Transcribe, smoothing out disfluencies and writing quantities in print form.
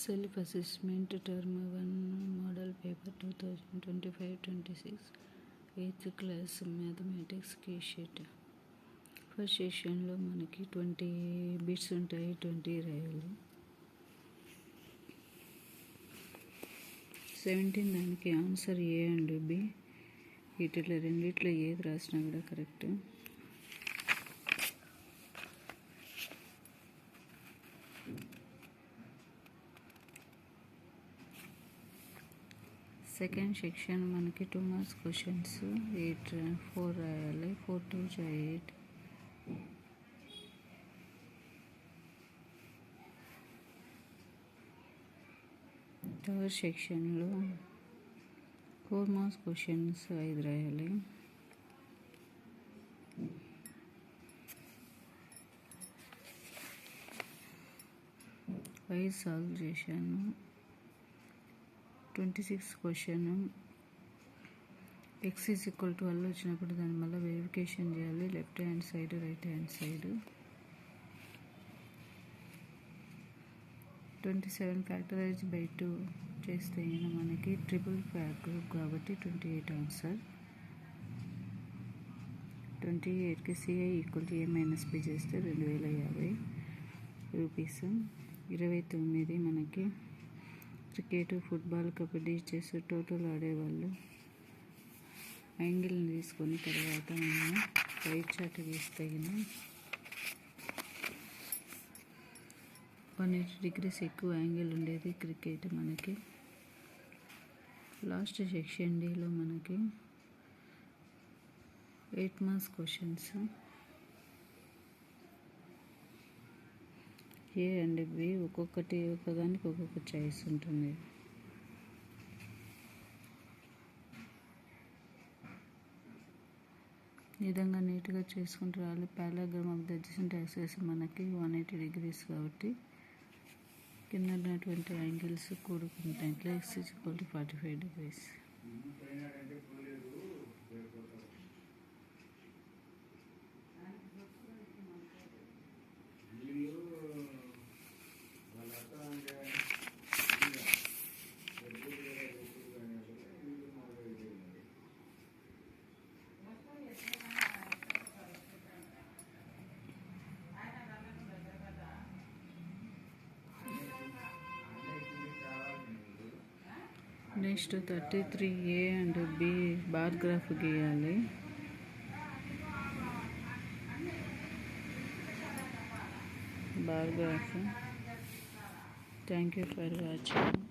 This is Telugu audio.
Self assessment term 1 model paper 2025-26 8th class mathematics key sheet. First సెషన్లో మనకి 20 బిట్స్ ఉంటాయి, 20 రాయాలి. 17 దానికి ఆన్సర్ ఏ అండ్ బి. వీటిలో రెండిట్లో ఏది రాసినా కూడా కరెక్ట్. సెకండ్ సెక్షన్ మనకి 2 మార్క్స్ క్వశ్చన్స్ 4 రాయాలి. 4 2 8. థర్డ్ సెక్షన్లో 4 మార్క్స్ క్వశ్చన్స్ 5 రాయాలి. సాల్వ్ చేశాను. 26 క్వశ్చన్ x = 12 వచ్చినప్పుడు దాన్ని మళ్ళీ వెరిఫికేషన్ చేయాలి. Left hand side, right hand side. 27 factorise by 2 చేస్తే మనకి ట్రిపుల్ గ్రూప్ కాబట్టి 28 ఆన్సర్. 28కి CI = A - B చేస్తే 2050 రూపీస్. 29 మనకి cricket, football, kabaddi, chess total ఆడేవాళ్ళు యాంగిల్ని తీసుకొని తర్వాత మనము వైట్ చార్ట్ గీస్తే 180 డిగ్రీస్ ఎక్కువ యాంగిల్ ఉండేది క్రికెట్ మనకి. లాస్ట్ సెక్షన్ డీలో మనకి 8 marks questions A and B. ఒకదానికి ఒక్కొక్క చాయిస్ ఉంటుంది. ఈ విధంగా నీట్గా చేసుకుంటూ రావాలి. Parallelogram of the adjacent axis మనకి 180 డిగ్రీస్ కాబట్టి కింద ఉన్నటువంటి యాంగిల్స్ కూడుకుంటాయి. x = 45 degrees. Next 33A and B bar graph గీయాలి. Bar graph. Thank you for watching.